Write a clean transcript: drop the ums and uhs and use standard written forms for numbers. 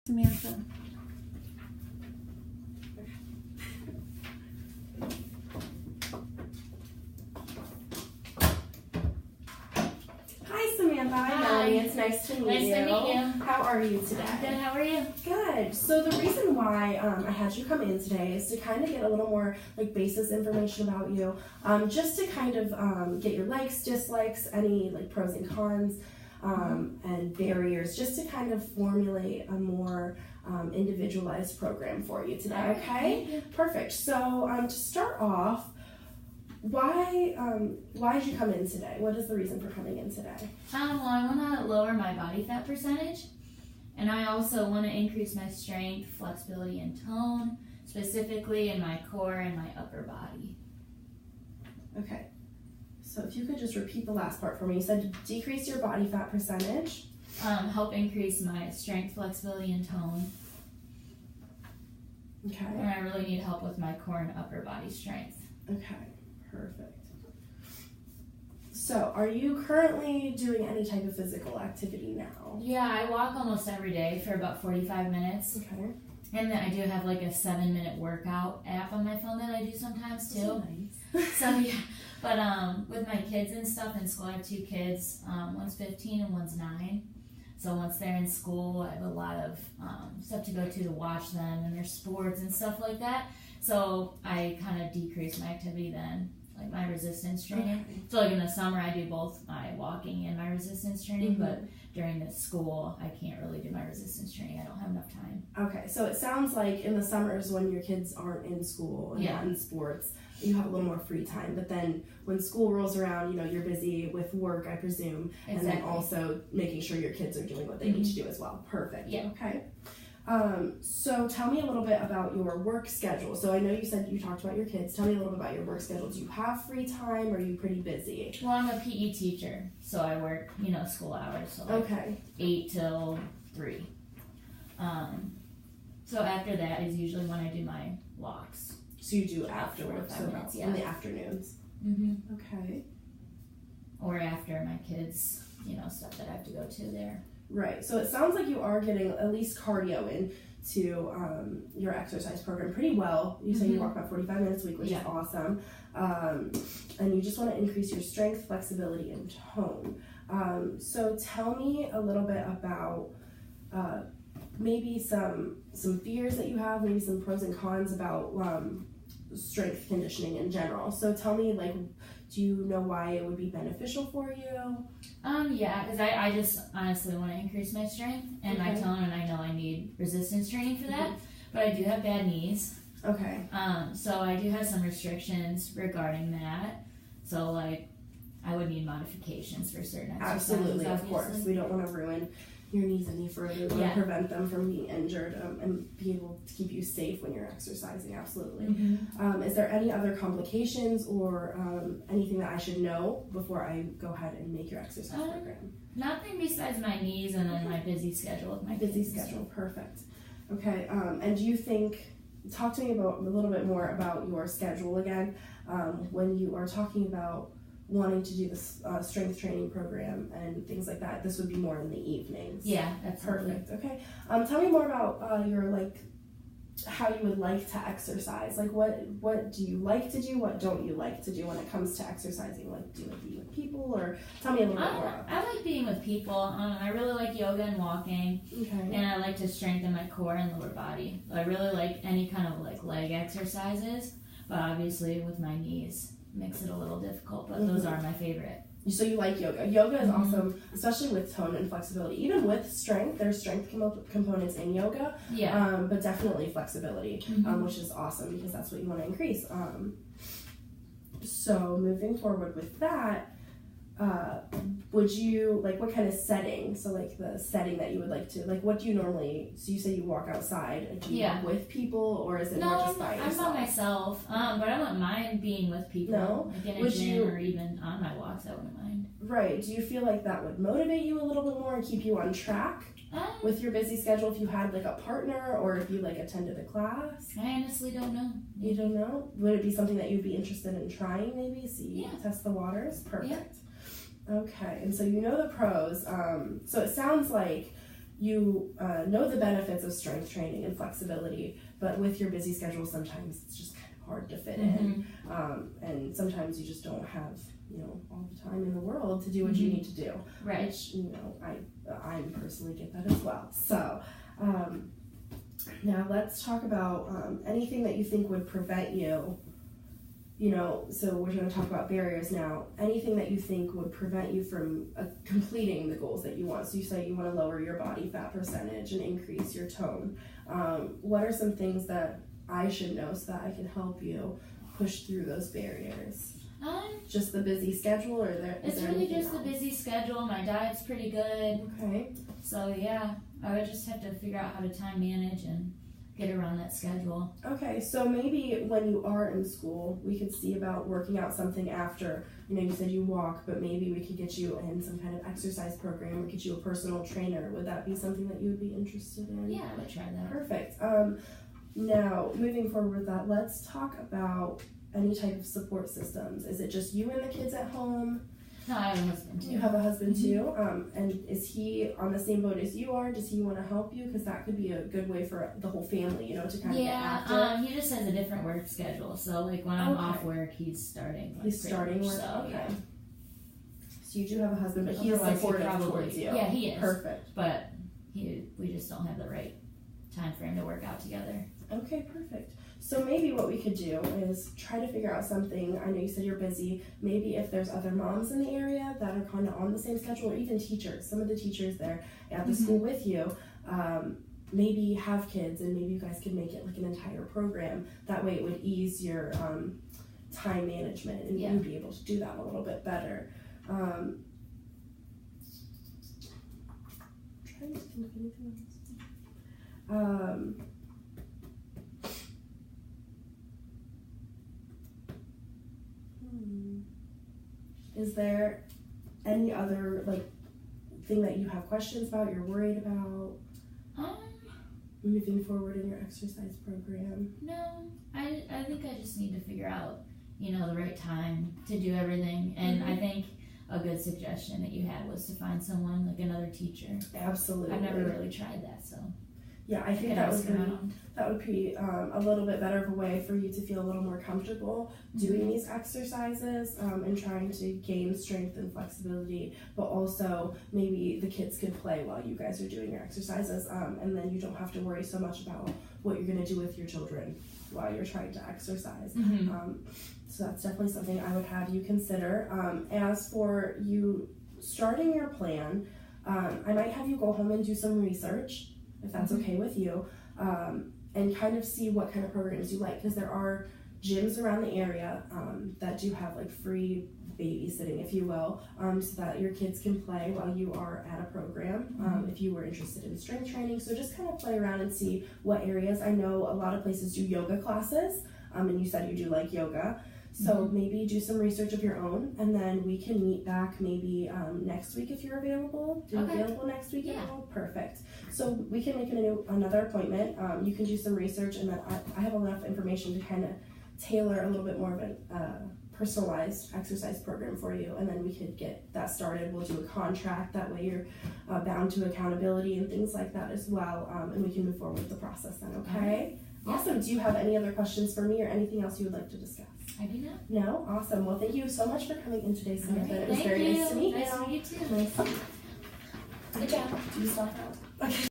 Samantha. Hi, Samantha. Hi, Melanie. It's nice to meet you. Nice to meet you. How are you today? Good. How are you? Good. So the reason why I had you come in today is to kind of get a little more like basis information about you, just to kind of get your likes, dislikes, any like pros and cons, and barriers, just to kind of formulate a more individualized program for you today. Okay? Perfect. So to start off, why did you come in today? What is the reason for coming in today? Well, I want to lower my body fat percentage, and I also want to increase my strength, flexibility, and tone, specifically in my core and my upper body. Okay. So if you could just repeat the last part for me. You said decrease your body fat percentage. Help increase my strength, flexibility, and tone. Okay. And I really need help with my core and upper body strength. Okay. Perfect. So, are you currently doing any type of physical activity now? Yeah, I walk almost every day for about 45 minutes. Okay. And then I do have like a 7-minute workout app on my phone that I do sometimes too. Nice. So yeah, but with my kids and stuff in school, I have 2 kids. One's 15 and one's 9. So once they're in school, I have a lot of stuff to go to watch them and their sports and stuff like that. So I kind of decrease my activity then, like my resistance training. Okay. So like in the summer, I do both my walking and my resistance training, but during the school, I can't really do my resistance training. I don't have enough time. Okay, so it sounds like in the summers when your kids aren't in school and not in sports, you have a little more free time. But then when school rolls around, you know, you're busy with work, I presume, and then also making sure your kids are doing what they need to do as well. Perfect. Yeah. Okay. So tell me a little bit about your work schedule. So I know you said you talked about your kids. Tell me a little bit about your work schedule. Do you have free time or are you pretty busy? Well, I'm a PE teacher, so I work, school hours. So like 8 till 3. So after that is usually when I do my walks. So you do after work, so minutes, in the afternoons. Mm-hmm. Okay. Or after my kids, stuff that I have to go to there. Right. So it sounds like you are getting at least cardio into your exercise program pretty well. You say you walk about 45 minutes a week, which is awesome. And you just want to increase your strength, flexibility, and tone. So tell me a little bit about maybe some fears that you have, maybe some pros and cons about strength conditioning in general. So tell me, do you know why it would be beneficial for you? Yeah, because I just honestly want to increase my strength and my tone, and I know I need resistance training for that, but I do have bad knees. Okay. So I do have some restrictions regarding that. So I would need modifications for certain exercises. Absolutely, of course. We don't want to ruin your knees any further. We want to prevent them from being injured and be able to keep you safe when you're exercising. Absolutely. Is there any other complications or anything that I should know before I go ahead and make your exercise program? Nothing besides my knees and then my busy schedule with my busy kids. Schedule. Perfect. Okay. And do you think? Talk to me about a little bit more about your schedule again. When you are talking about wanting to do this strength training program and things like that, this would be more in the evenings. Yeah, that's perfect. Okay. Tell me more about your how you would like to exercise. What do you like to do? What don't you like to do when it comes to exercising? Do you like being with people, or tell me a little bit more about that. I like being with people. I really like yoga and walking. Okay. And I like to strengthen my core and lower body. I really like any kind of leg exercises, but obviously with my knees makes it a little difficult, but those are my favorite. So you like yoga. Yoga is awesome, especially with tone and flexibility. Even with strength, there's strength components in yoga, but definitely flexibility, which is awesome because that's what you want to increase. So moving forward with that, would you, what kind of setting, so the setting that you would like to, what do you normally, so you say you walk outside, do you walk with people, or is it more just by yourself? I'm by myself, but I wouldn't mind being with people. No? In a gym or even on my walks, I wouldn't mind. Right, do you feel like that would motivate you a little bit more and keep you on track with your busy schedule if you had a partner, or if you attended a class? I honestly don't know. You don't know? Would it be something that you'd be interested in trying maybe? Test the waters? Perfect. Okay, and so you know the pros. So it sounds like you know the benefits of strength training and flexibility, but with your busy schedule, sometimes it's just kind of hard to fit in. And sometimes you just don't have, all the time in the world to do what you need to do. Right. Which, I personally get that as well. So, now let's talk about anything that you think would prevent you, so we're going to talk about barriers now. Anything that you think would prevent you from completing the goals that you want. So you say you want to lower your body fat percentage and increase your tone. What are some things that I should know so that I can help you push through those barriers? Just the busy schedule, or it's really just the busy schedule. My diet's pretty good. Okay. So yeah, I would just have to figure out how to time manage and get around that schedule. Okay, so maybe when you are in school, we could see about working out something after. You said you walk, but maybe we could get you in some kind of exercise program or get you a personal trainer. Would that be something that you would be interested in? Yeah, I would try that. Perfect. Now, moving forward with that, let's talk about any type of support systems. Is it just you and the kids at home? No, I have a husband too. You have a husband too? And is he on the same boat as you are? Does he want to help you? Because that could be a good way for the whole family, to kind of get active. He just has a different work schedule. So like when I'm off work, he's starting. He's starting work? So, okay. Yeah. So you do have a husband, but he is supportive towards you. Yeah, he is. Perfect. But we just don't have the right time frame to work out together. Okay, perfect. So maybe what we could do is try to figure out something. I know you said you're busy. Maybe if there's other moms in the area that are kind of on the same schedule, or even teachers, some of the teachers there at the school with you, maybe have kids, and maybe you guys could make it like an entire program. That way it would ease your time management, and you'd be able to do that a little bit better. Trying to think of anything else. Is there any other thing that you have questions about, you're worried about moving forward in your exercise program? No, I think I just need to figure out the right time to do everything, and I think a good suggestion that you had was to find someone like another teacher. Absolutely. I've never really tried that, so yeah, I think that would be a little bit better of a way for you to feel a little more comfortable doing these exercises and trying to gain strength and flexibility, but also maybe the kids could play while you guys are doing your exercises, and then you don't have to worry so much about what you're going to do with your children while you're trying to exercise. So that's definitely something I would have you consider. As for you starting your plan, I might have you go home and do some research, if that's okay with you, and kind of see what kind of programs you like, because there are gyms around the area that do have free babysitting, if you will, so that your kids can play while you are at a program, if you were interested in strength training. So just kind of play around and see what areas. I know a lot of places do yoga classes, and you said you do like yoga. So maybe do some research of your own, and then we can meet back maybe next week if you're available. Are you available next week at all? Perfect. So we can make another appointment. You can do some research, and then I have enough information to kind of tailor a little bit more of a personalized exercise program for you, and then we could get that started. We'll do a contract. That way you're bound to accountability and things like that as well, and we can move forward with the process then, okay? Awesome. Do you have any other questions for me or anything else you would like to discuss? I do not. No? Awesome. Well, thank you so much for coming in today, Samantha. Right, it was very nice to meet you. Nice to meet you too. Nice. Good job. Do you stop out? Okay.